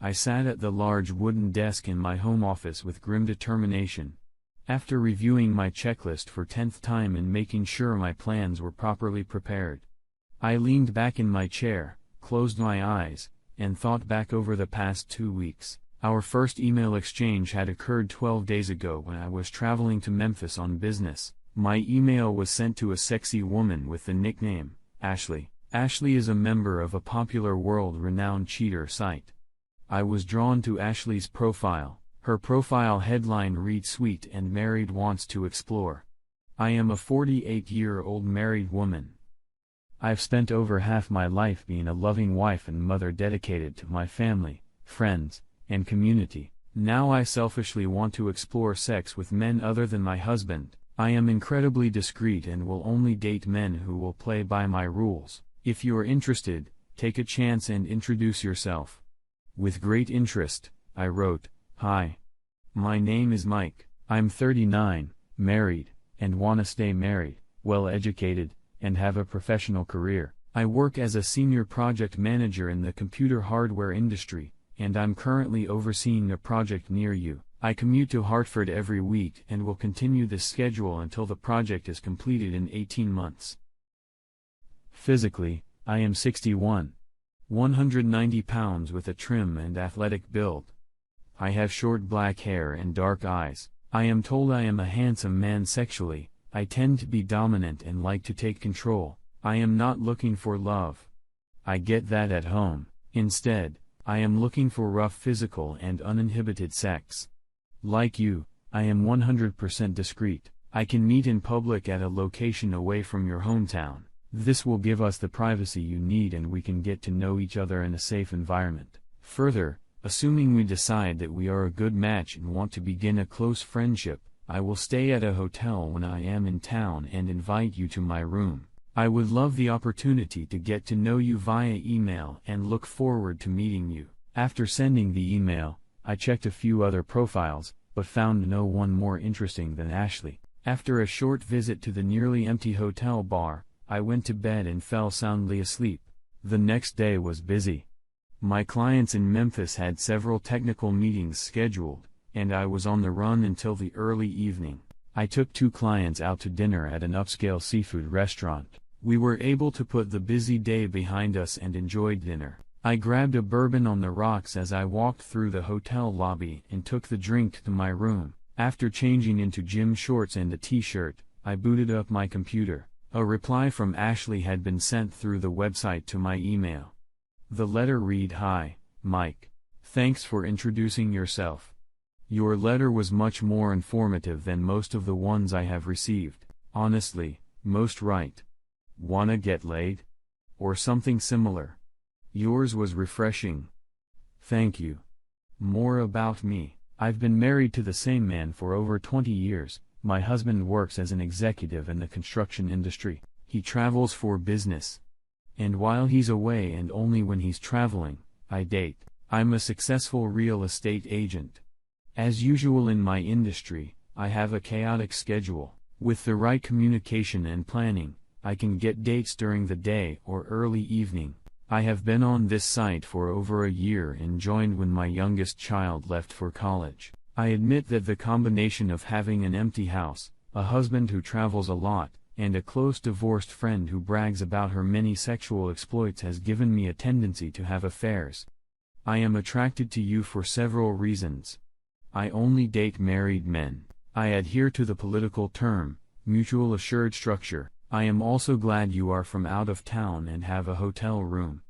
I sat at the large wooden desk in my home office with grim determination. After reviewing my checklist for 10th time and making sure my plans were properly prepared, I leaned back in my chair, closed my eyes, and thought back over the past 2 weeks. Our first email exchange had occurred 12 days ago when I was traveling to Memphis on business. My email was sent to a sexy woman with the nickname, Ashley. Ashley is a member of a popular world-renowned cheater site. I was drawn to Ashley's profile. Her profile headline reads "Sweet and Married Wants to Explore." I am a 48-year-old married woman. I've spent over half my life being a loving wife and mother dedicated to my family, friends, and community. Now I selfishly want to explore sex with men other than my husband. I am incredibly discreet and will only date men who will play by my rules. If you're interested, take a chance and introduce yourself. With great interest, I wrote, "Hi. My name is Mike. I'm 39, married, and wanna stay married, well-educated, and have a professional career. I work as a senior project manager in the computer hardware industry, and I'm currently overseeing a project near you. I commute to Hartford every week and will continue this schedule until the project is completed in 18 months. Physically, I am 61, 190 pounds with a trim and athletic build. I have short black hair and dark eyes. I am told I am a handsome man sexually. I tend to be dominant and like to take control. I am not looking for love. I get that at home. Instead, I am looking for rough physical and uninhibited sex. Like you, I am 100% discreet. I can meet in public at a location away from your hometown. This will give us the privacy you need and we can get to know each other in a safe environment. Further, assuming we decide that we are a good match and want to begin a close friendship, I will stay at a hotel when I am in town and invite you to my room. I would love the opportunity to get to know you via email and look forward to meeting you." After sending the email, I checked a few other profiles, but found no one more interesting than Ashley. After a short visit to the nearly empty hotel bar, I went to bed and fell soundly asleep. The next day was busy. My clients in Memphis had several technical meetings scheduled, and I was on the run until the early evening. I took 2 clients out to dinner at an upscale seafood restaurant. We were able to put the busy day behind us and enjoyed dinner. I grabbed a bourbon on the rocks as I walked through the hotel lobby and took the drink to my room. After changing into gym shorts and a t-shirt, I booted up my computer. A reply from Ashley had been sent through the website to my email. The letter read, "Hi, Mike. Thanks for introducing yourself. Your letter was much more informative than most of the ones I have received. Honestly, most right. Wanna get laid? Or something similar. Yours was refreshing. Thank you. More about me. I've been married to the same man for over 20 years. My husband works as an executive in the construction industry. He travels for business. And while he's away and only when he's traveling, I date. I'm a successful real estate agent. As usual in my industry, I have a chaotic schedule. With the right communication and planning, I can get dates during the day or early evening. I have been on this site for over a year and joined when my youngest child left for college. I admit that the combination of having an empty house, a husband who travels a lot, and a close divorced friend who brags about her many sexual exploits has given me a tendency to have affairs. I am attracted to you for several reasons. I only date married men. I adhere to the political term, mutual assured structure. I am also glad you are from out of town and have a hotel room.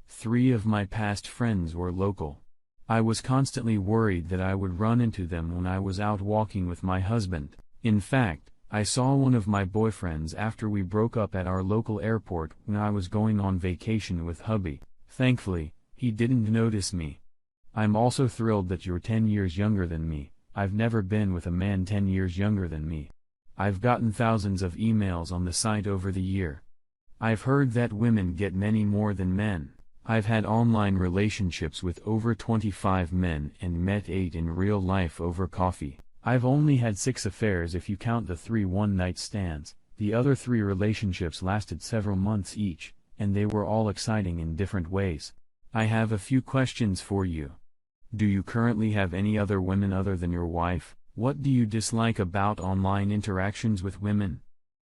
3 of my past friends were local. I was constantly worried that I would run into them when I was out walking with my husband. In fact, I saw one of my boyfriends after we broke up at our local airport when I was going on vacation with hubby. Thankfully, he didn't notice me. I'm also thrilled that you're 10 years younger than me. I've never been with a man 10 years younger than me. I've gotten thousands of emails on the site over the year. I've heard that women get many more than men. I've had online relationships with over 25 men and met 8 in real life over coffee. I've only had 6 affairs if you count the 3 one-night stands. The other 3 relationships lasted several months each, and they were all exciting in different ways. I have a few questions for you. Do you currently have any other women other than your wife? What do you dislike about online interactions with women?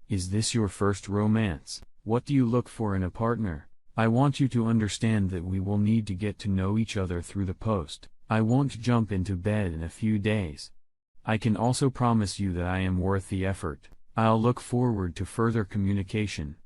Is this your first romance? What do you look for in a partner? I want you to understand that we will need to get to know each other through the post. I won't jump into bed in a few days. I can also promise you that I am worth the effort. I'll look forward to further communication.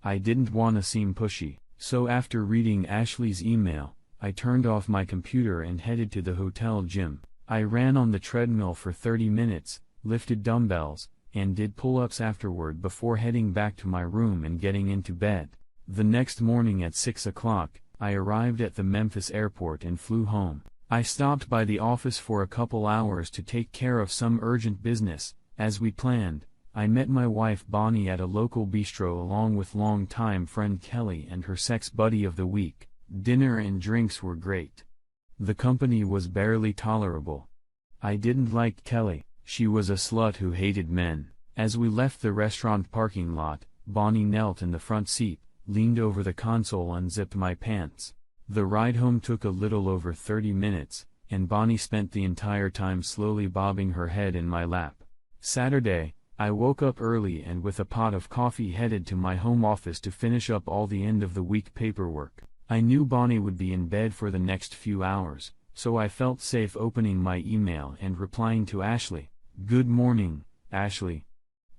I didn't want to seem pushy, so after reading Ashley's email, I turned off my computer and headed to the hotel gym. I ran on the treadmill for 30 minutes, lifted dumbbells, and did pull-ups afterward before heading back to my room and getting into bed. The next morning at 6 o'clock, I arrived at the Memphis airport and flew home. I stopped by the office for a couple hours to take care of some urgent business. As we planned, I met my wife Bonnie at a local bistro along with longtime friend Kelly and her sex buddy of the week. Dinner and drinks were great. The company was barely tolerable. I didn't like Kelly. She was a slut who hated men. As we left the restaurant parking lot, Bonnie knelt in the front seat, leaned over the console and unzipped my pants. The ride home took a little over 30 minutes, and Bonnie spent the entire time slowly bobbing her head in my lap. Saturday, I woke up early and with a pot of coffee headed to my home office to finish up all the end-of-the-week paperwork. I knew Bonnie would be in bed for the next few hours, so I felt safe opening my email and replying to Ashley. Good morning, Ashley.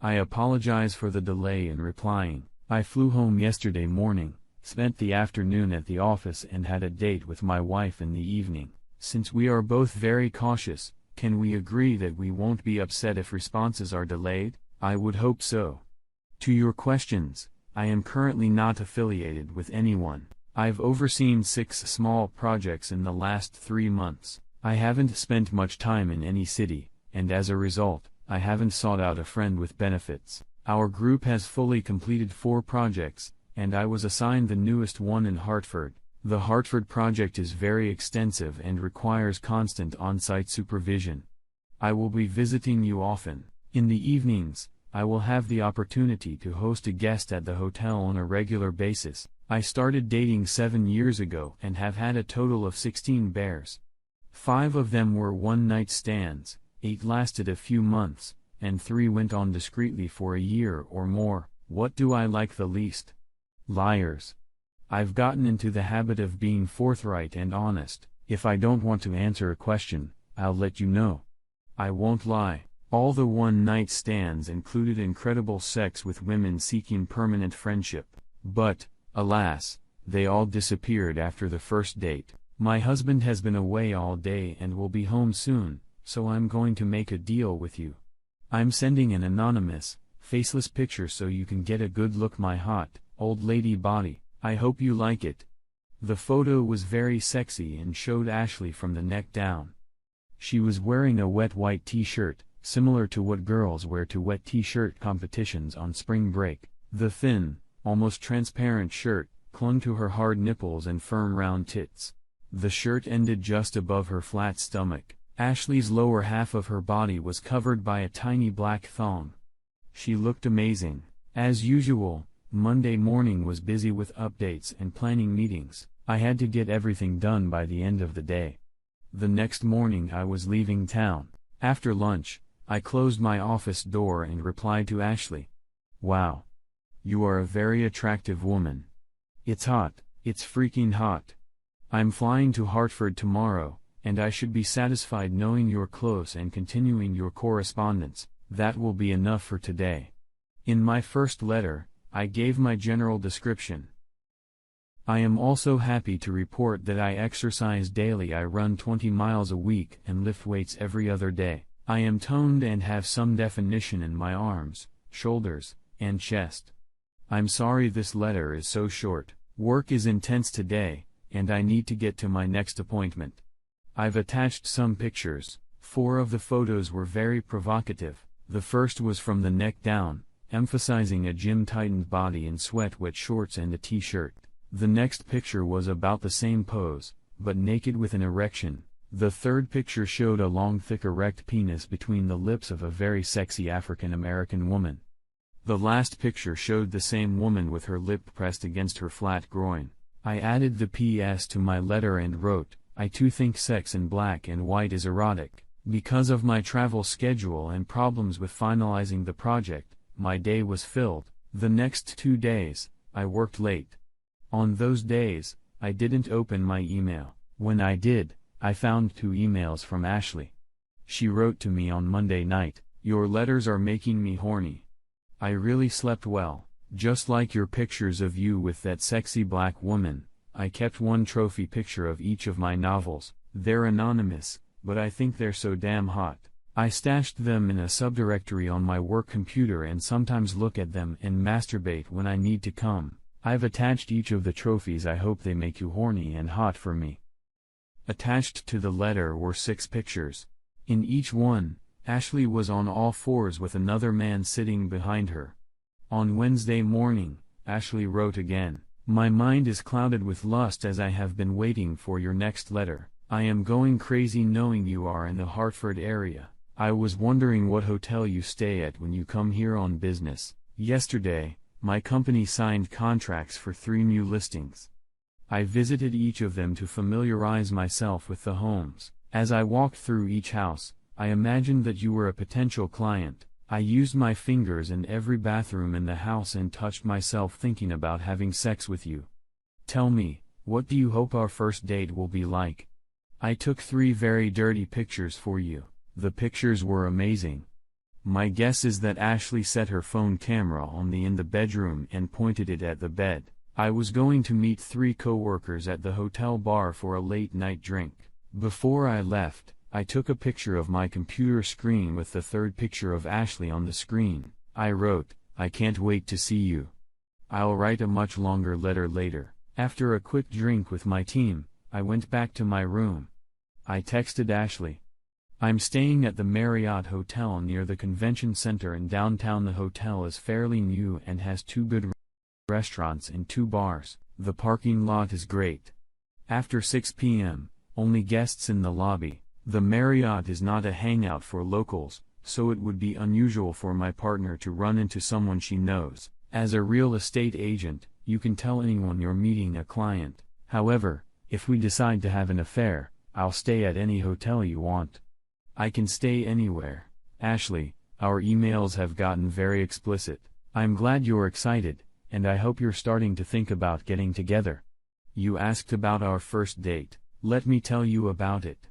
I apologize for the delay in replying. I flew home yesterday morning, spent the afternoon at the office and had a date with my wife in the evening. Since we are both very cautious, can we agree that we won't be upset if responses are delayed? I would hope so. To your questions, I am currently not affiliated with anyone. I've overseen 6 small projects in the last 3 months. I haven't spent much time in any city, and as a result, I haven't sought out a friend with benefits. Our group has fully completed 4 projects, and I was assigned the newest one in Hartford. The Hartford project is very extensive and requires constant on-site supervision. I will be visiting you often. In the evenings, I will have the opportunity to host a guest at the hotel on a regular basis. I started dating 7 years ago and have had a total of 16 bears. 5 of them were one-night stands, 8 lasted a few months, and 3 went on discreetly for a year or more. What do I like the least? Liars. I've gotten into the habit of being forthright and honest. If I don't want to answer a question, I'll let you know. I won't lie. All the one-night stands included incredible sex with women seeking permanent friendship. But, alas, they all disappeared after the first date. My husband has been away all day and will be home soon, so I'm going to make a deal with you. I'm sending an anonymous, faceless picture so you can get a good look my hot, old lady body. I hope you like it. The photo was very sexy and showed Ashley from the neck down. She was wearing a wet white t-shirt, similar to what girls wear to wet t-shirt competitions on spring break. The thin, almost transparent shirt clung to her hard nipples and firm round tits. The shirt ended just above her flat stomach. Ashley's lower half of her body was covered by a tiny black thong. She looked amazing. As usual, Monday morning was busy with updates and planning meetings. I had to get everything done by the end of the day. The next morning I was leaving town. After lunch, I closed my office door and replied to Ashley. Wow. You are a very attractive woman. It's hot, it's freaking hot. I'm flying to Hartford tomorrow, and I should be satisfied knowing you're close and continuing your correspondence. That will be enough for today. In my first letter, I gave my general description. I am also happy to report that I exercise daily. I run 20 miles a week and lift weights every other day. I am toned and have some definition in my arms, shoulders, and chest. I'm sorry this letter is so short. Work is intense today, and I need to get to my next appointment. I've attached some pictures. 4 of the photos were very provocative. The first was from the neck down, emphasizing a gym-tightened body in sweat-wet shorts and a t-shirt. The next picture was about the same pose, but naked with an erection. The third picture showed a long thick erect penis between the lips of a very sexy African-American woman. The last picture showed the same woman with her lip pressed against her flat groin. I added the PS to my letter and wrote, I too think sex in black and white is erotic. Because of my travel schedule and problems with finalizing the project, my day was filled. The next 2 days, I worked late. On those days, I didn't open my email. When I did, I found 2 emails from Ashley. She wrote to me on Monday night, "Your letters are making me horny. I really slept well, just like your pictures of you with that sexy black woman." I kept one trophy picture of each of my novels. They're anonymous, but I think they're so damn hot. I stashed them in a subdirectory on my work computer and sometimes look at them and masturbate when I need to come. I've attached each of the trophies. I hope they make you horny and hot for me. Attached to the letter were 6 pictures. In each one, Ashley was on all fours with another man sitting behind her. On Wednesday morning, Ashley wrote again, "My mind is clouded with lust as I have been waiting for your next letter. I am going crazy knowing you are in the Hartford area. I was wondering what hotel you stay at when you come here on business. Yesterday, my company signed contracts for 3 new listings. I visited each of them to familiarize myself with the homes. As I walked through each house, I imagined that you were a potential client. I used my fingers in every bathroom in the house and touched myself thinking about having sex with you. Tell me, what do you hope our first date will be like? I took 3 very dirty pictures for you. The pictures were amazing. My guess is that Ashley set her phone camera on in the bedroom and pointed it at the bed. I was going to meet 3 coworkers at the hotel bar for a late-night drink. Before I left, I took a picture of my computer screen with the 3rd picture of Ashley on the screen. I wrote, I can't wait to see you. I'll write a much longer letter later." After a quick drink with my team, I went back to my room. I texted Ashley. "I'm staying at the Marriott Hotel near the convention center in downtown. The hotel is fairly new and has 2 good restaurants and 2 bars. The parking lot is great. After 6 p.m., only guests in the lobby. The Marriott is not a hangout for locals, so it would be unusual for my partner to run into someone she knows. As a real estate agent, you can tell anyone you're meeting a client. However, if we decide to have an affair, I'll stay at any hotel you want. I can stay anywhere. Ashley, our emails have gotten very explicit. I'm glad you're excited, and I hope you're starting to think about getting together. You asked about our first date. Let me tell you about it.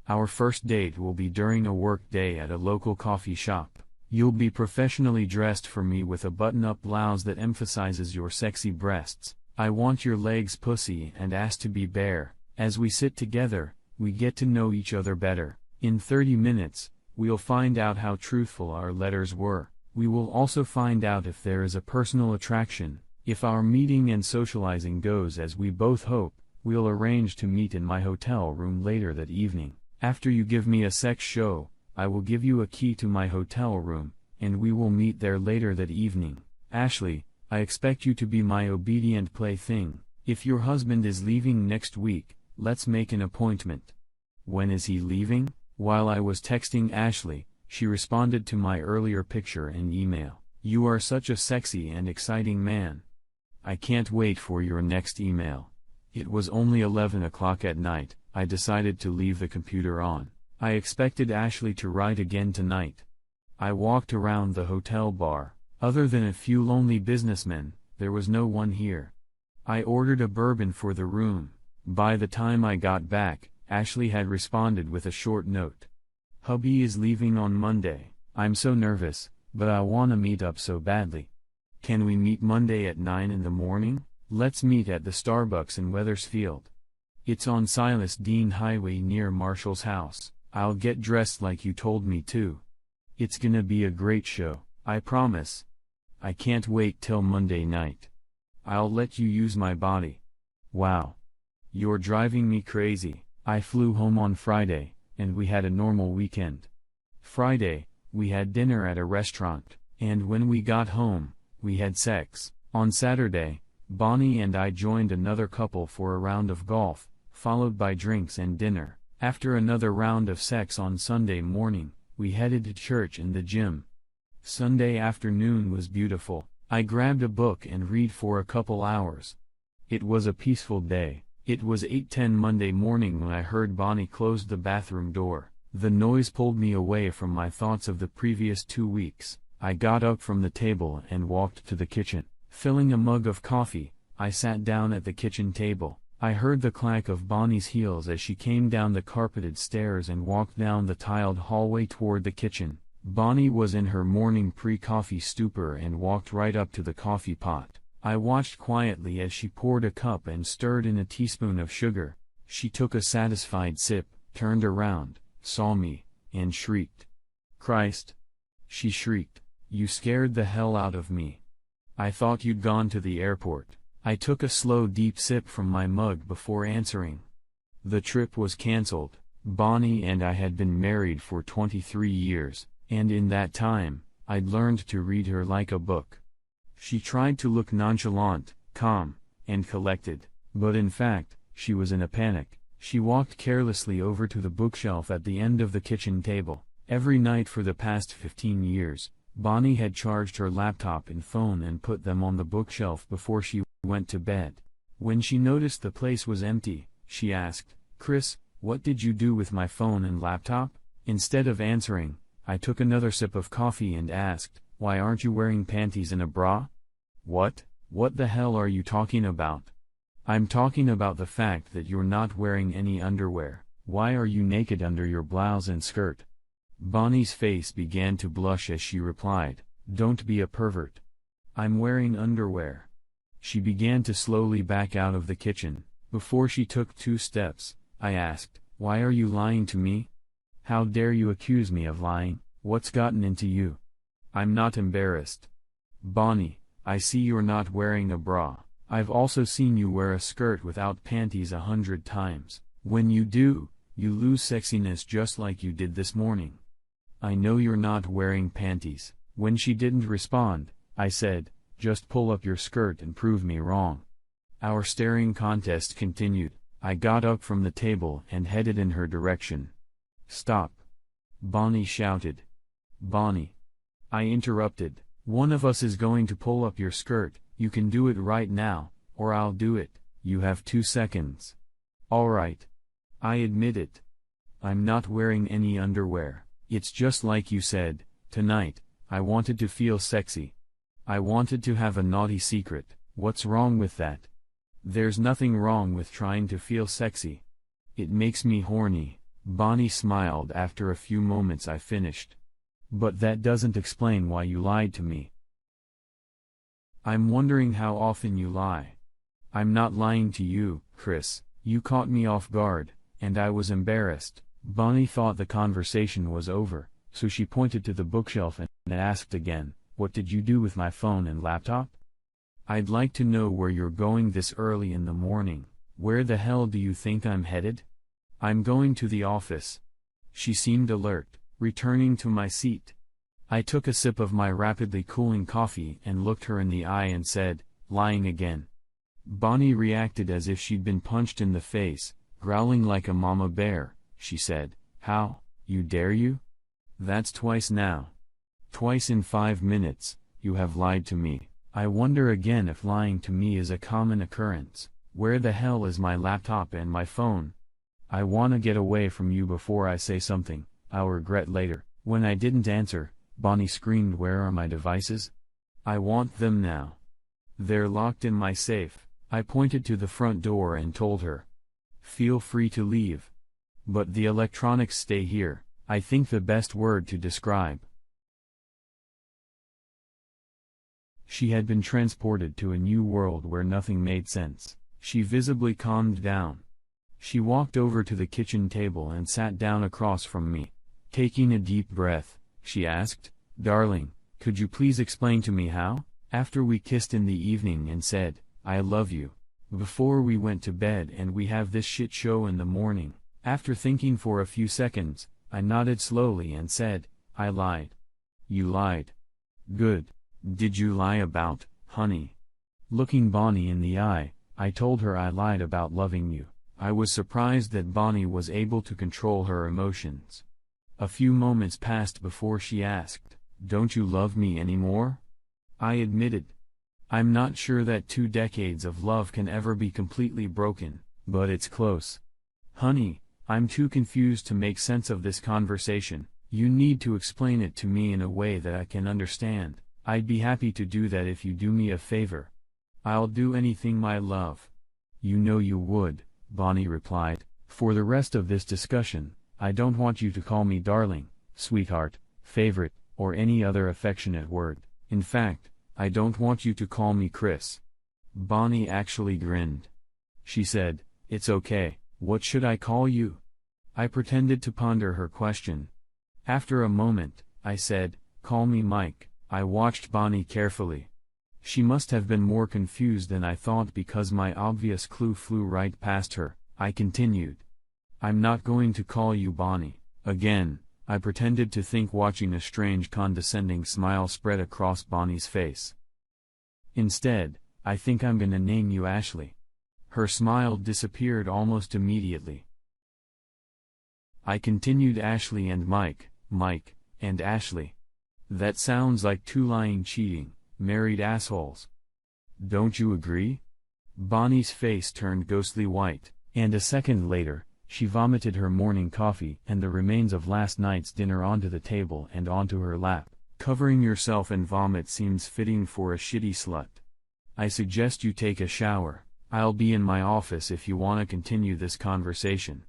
Our first date will be during a work day at a local coffee shop. You'll be professionally dressed for me with a button-up blouse that emphasizes your sexy breasts. I want your legs, pussy, and ass to be bare. As we sit together, we get to know each other better. In 30 minutes, we'll find out how truthful our letters were. We will also find out if there is a personal attraction. If our meeting and socializing goes as we both hope, we'll arrange to meet in my hotel room later that evening. After you give me a sex show, I will give you a key to my hotel room, and we will meet there later that evening. Ashley, I expect you to be my obedient plaything. If your husband is leaving next week, let's make an appointment." When is he leaving? While I was texting Ashley, she responded to my earlier picture and email. "You are such a sexy and exciting man. I can't wait for your next email." It was only 11 o'clock at night. I decided to leave the computer on. I expected Ashley to write again tonight. I walked around the hotel bar. Other than a few lonely businessmen, there was no one here. I ordered a bourbon for the room. By the time I got back, Ashley had responded with a short note. "Hubby is leaving on Monday. I'm so nervous, but I wanna meet up so badly. Can we meet Monday at 9 in the morning? Let's meet at the Starbucks in Wethersfield. It's on Silas Dean Highway near Marshall's house. I'll get dressed like you told me to. It's gonna be a great show, I promise. I can't wait till Monday night. I'll let you use my body." Wow. You're driving me crazy. I flew home on Friday, and we had a normal weekend. Friday, we had dinner at a restaurant, and when we got home, we had sex. On Saturday, Bonnie and I joined another couple for a round of golf, followed by drinks and dinner. After another round of sex on Sunday morning, we headed to church and the gym. Sunday afternoon was beautiful. I grabbed a book and read for a couple hours. It was a peaceful day. It was 8:10 Monday morning when I heard Bonnie close the bathroom door. The noise pulled me away from my thoughts of the previous 2 weeks. I got up from the table and walked to the kitchen. Filling a mug of coffee, I sat down at the kitchen table. I heard the clack of Bonnie's heels as she came down the carpeted stairs and walked down the tiled hallway toward the kitchen. Bonnie was in her morning pre-coffee stupor and walked right up to the coffee pot. I watched quietly as she poured a cup and stirred in a teaspoon of sugar. She took a satisfied sip, turned around, saw me, and shrieked. "Christ!" she shrieked. "You scared the hell out of me. I thought you'd gone to the airport." I took a slow deep sip from my mug before answering. The trip was cancelled. Bonnie and I had been married for 23 years, and in that time, I'd learned to read her like a book. She tried to look nonchalant, calm, and collected, but in fact, she was in a panic. She walked carelessly over to the bookshelf at the end of the kitchen table. Every night for the past 15 years, Bonnie had charged her laptop and phone and put them on the bookshelf before she went to bed. When she noticed the place was empty, she asked, "Chris, what did you do with my phone and laptop?" Instead of answering, I took another sip of coffee and asked, "Why aren't you wearing panties and a bra?" "What? What the hell are you talking about?" "I'm talking about the fact that you're not wearing any underwear. Why are you naked under your blouse and skirt?" Bonnie's face began to blush as she replied, "Don't be a pervert. I'm wearing underwear." She began to slowly back out of the kitchen. Before she took 2 steps, I asked, "Why are you lying to me? How dare you accuse me of lying? What's gotten into you?" "I'm not embarrassed. Bonnie, I see you're not wearing a bra. I've also seen you wear a skirt without panties 100 times. When you do, you lose sexiness just like you did this morning. I know you're not wearing panties." When she didn't respond, I said, "Just pull up your skirt and prove me wrong." Our staring contest continued. I got up from the table and headed in her direction. "Stop!" Bonnie shouted. "Bonnie!" I interrupted. "One of us is going to pull up your skirt. You can do it right now, or I'll do it. You have 2 seconds." "All right." I admitted. "I'm not wearing any underwear. It's just like you said, tonight, I wanted to feel sexy. I wanted to have a naughty secret. What's wrong with that?" "There's nothing wrong with trying to feel sexy. It makes me horny." Bonnie smiled after a few moments. I finished. "But that doesn't explain why you lied to me." "I'm wondering how often you lie." "I'm not lying to you, Chris. You caught me off guard, and I was embarrassed." Bonnie thought the conversation was over, so she pointed to the bookshelf and asked again, "What did you do with my phone and laptop?" "I'd like to know where you're going this early in the morning. Where the hell do you think I'm headed?" "I'm going to the office." She seemed alert, returning to my seat. I took a sip of my rapidly cooling coffee and looked her in the eye and said, "Lying again." Bonnie reacted as if she'd been punched in the face, growling like a mama bear. She said, "How, you dare you? That's twice now. Twice in 5 minutes, you have lied to me." I wonder again if lying to me is a common occurrence. Where the hell is my laptop and my phone? I wanna get away from you before I say something I'll regret later. When I didn't answer, Bonnie screamed, "Where are my devices? I want them now. They're locked in my safe." I pointed to the front door and told her, "Feel free to leave. But the electronics stay here." I think the best word to describe. She had been transported to a new world where nothing made sense. She visibly calmed down. She walked over to the kitchen table and sat down across from me. Taking a deep breath, she asked, "Darling, could you please explain to me how?" After we kissed in the evening and said, "I love you," before we went to bed and we have this shit show in the morning. After thinking for a few seconds, I nodded slowly and said, "I lied." "You lied? Good. Did you lie about, honey?" Looking Bonnie in the eye, I told her I lied about loving you. I was surprised that Bonnie was able to control her emotions. A few moments passed before she asked, "Don't you love me anymore?" I admitted. I'm not sure that 2 decades of love can ever be completely broken, but it's close. Honey, I'm too confused to make sense of this conversation. You need to explain it to me in a way that I can understand. I'd be happy to do that if you do me a favor. I'll do anything, my love. You know you would, Bonnie replied. For the rest of this discussion, I don't want you to call me darling, sweetheart, favorite, or any other affectionate word. In fact, I don't want you to call me Chris. Bonnie actually grinned. She said, "It's okay, what should I call you?" I pretended to ponder her question. After a moment, I said, "Call me Mike." I watched Bonnie carefully. She must have been more confused than I thought because my obvious clue flew right past her. I continued. "I'm not going to call you Bonnie." Again, I pretended to think, watching a strange condescending smile spread across Bonnie's face. "Instead, I think I'm gonna name you Ashley." Her smile disappeared almost immediately. I continued, "Ashley and Mike, Mike and Ashley. That sounds like two lying, cheating, married assholes. Don't you agree?" Bonnie's face turned ghostly white, and a second later, she vomited her morning coffee and the remains of last night's dinner onto the table and onto her lap. Covering yourself in vomit seems fitting for a shitty slut. I suggest you take a shower. I'll be in my office if you want to continue this conversation.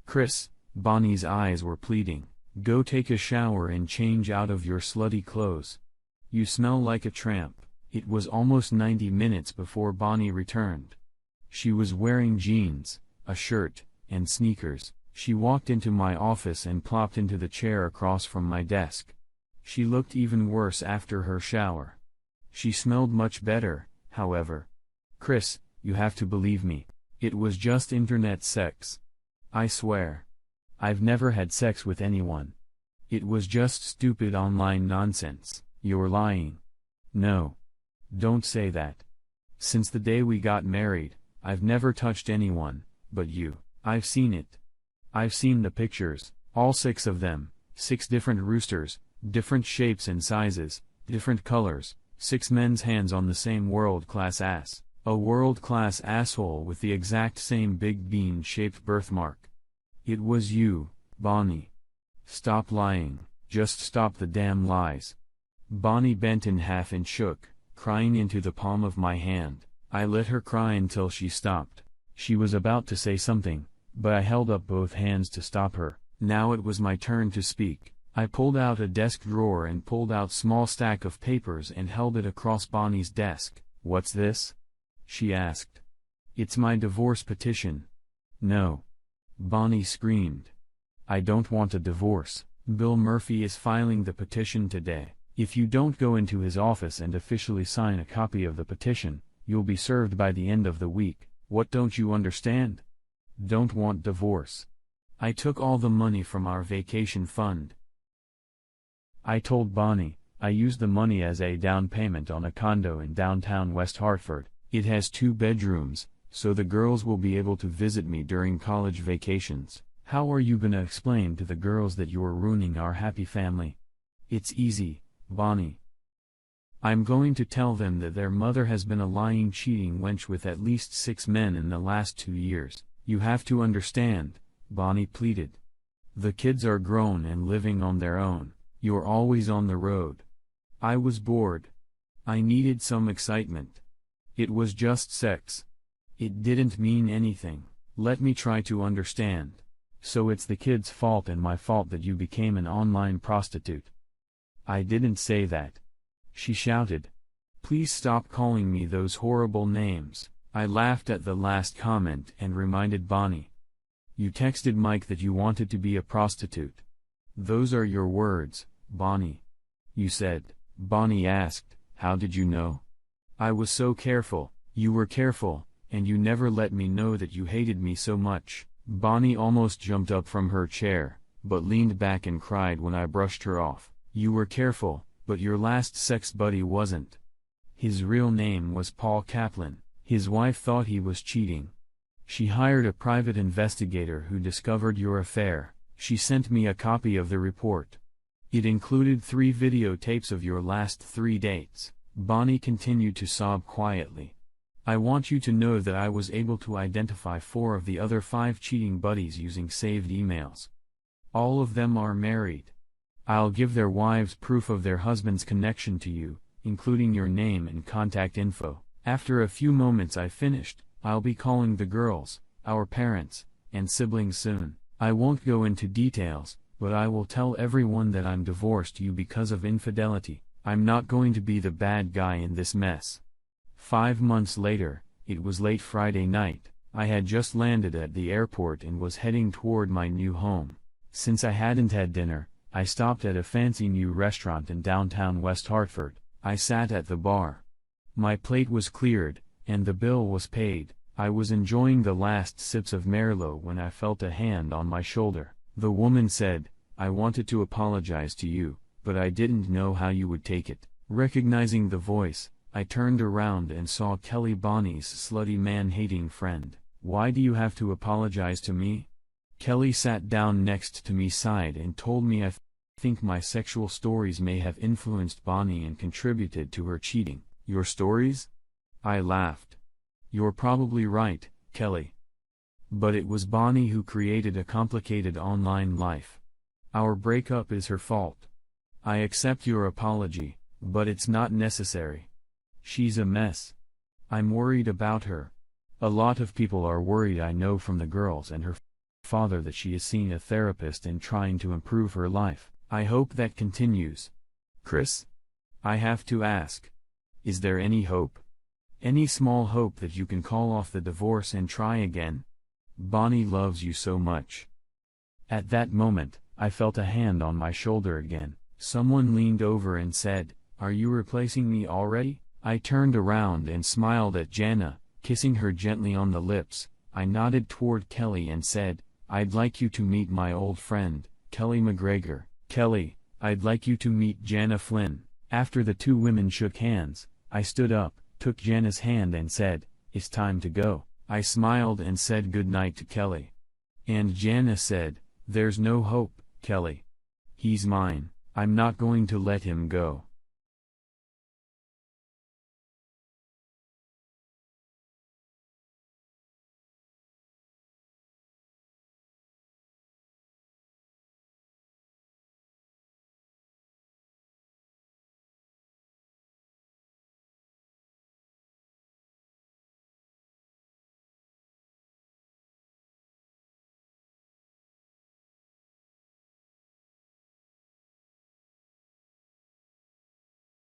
Chris, Bonnie's eyes were pleading, go take a shower and change out of your slutty clothes. You smell like a tramp. It was almost 90 minutes before Bonnie returned. She was wearing jeans, a shirt, and sneakers. She walked into my office and plopped into the chair across from my desk. She looked even worse after her shower. She smelled much better, however. Chris, you have to believe me. It was just internet sex. I swear. I've never had sex with anyone. It was just stupid online nonsense. You're lying. No. Don't say that. Since the day we got married, I've never touched anyone, but you. I've seen it. I've seen the pictures, all 6 of them, 6 different roosters, different shapes and sizes, different colors, 6 men's hands on the same world-class ass, a world-class asshole with the exact same big bean-shaped birthmark. It was you, Bonnie. Stop lying, just stop the damn lies. Bonnie bent in half and shook, crying into the palm of my hand. I let her cry until she stopped. She was about to say something, but I held up both hands to stop her. Now it was my turn to speak. I pulled out a desk drawer and pulled out small stack of papers and held it across Bonnie's desk. What's this? She asked. It's my divorce petition. No. Bonnie screamed. I don't want a divorce. Bill Murphy is filing the petition today. If you don't go into his office and officially sign a copy of the petition, you'll be served by the end of the week. What don't you understand? Don't want divorce. I took all the money from our vacation fund. I told Bonnie, I used the money as a down payment on a condo in downtown West Hartford. It has 2 bedrooms, so the girls will be able to visit me during college vacations. How are you gonna explain to the girls that you're ruining our happy family? It's easy, Bonnie. I'm going to tell them that their mother has been a lying, cheating wench with at least 6 men in the last 2 years. You have to understand, Bonnie pleaded. The kids are grown and living on their own. You're always on the road. I was bored. I needed some excitement. It was just sex. It didn't mean anything. Let me try to understand. So it's the kids' fault and my fault that you became an online prostitute. I didn't say that. She shouted. Please stop calling me those horrible names. I laughed at the last comment and reminded Bonnie. You texted Mike that you wanted to be a prostitute. Those are your words, Bonnie. You said. Bonnie asked, how did you know? I was so careful. You were careful, and you never let me know that you hated me so much. Bonnie almost jumped up from her chair, but leaned back and cried when I brushed her off. You were careful, but your last sex buddy wasn't. His real name was Paul Kaplan. His wife thought he was cheating. She hired a private investigator who discovered your affair. She sent me a copy of the report. It included 3 videotapes of your last 3 dates. Bonnie continued to sob quietly. I want you to know that I was able to identify 4 of the other 5 cheating buddies using saved emails. All of them are married. I'll give their wives proof of their husband's connection to you, including your name and contact info. After a few moments I finished, I'll be calling the girls, our parents, and siblings soon. I won't go into details, but I will tell everyone that I'm divorced you because of infidelity. I'm not going to be the bad guy in this mess. 5 months later, it was late Friday night. I had just landed at the airport and was heading toward my new home. Since I hadn't had dinner, I stopped at a fancy new restaurant in downtown West Hartford. I sat at the bar. My plate was cleared, and the bill was paid. I was enjoying the last sips of Merlot when I felt a hand on my shoulder. The woman said, "I wanted to apologize to you, but I didn't know how you would take it." Recognizing the voice, I turned around and saw Kelly, Bonnie's slutty man-hating friend. "Why do you have to apologize to me?" Kelly sat down next to me, sighed, and told me I think my sexual stories may have influenced Bonnie and contributed to her cheating. "Your stories?" I laughed. "You're probably right, Kelly. But it was Bonnie who created a complicated online life. Our breakup is her fault. I accept your apology, but it's not necessary. She's a mess. I'm worried about her. A lot of people are worried. I know from the girls and her father that she is seeing a therapist and trying to improve her life. I hope that continues." "Chris? I have to ask. Is there any hope? Any small hope that you can call off the divorce and try again? Bonnie loves you so much." At that moment, I felt a hand on my shoulder again. Someone leaned over and said, "Are you replacing me already?" I turned around and smiled at Jana, kissing her gently on the lips. I nodded toward Kelly and said, "I'd like you to meet my old friend, Kelly McGregor." "Kelly, I'd like you to meet Jana Flynn." After the 2 women shook hands, I stood up, took Jana's hand and said, "It's time to go." I smiled and said good night to Kelly. And Jana said, "There's no hope, Kelly. He's mine. I'm not going to let him go."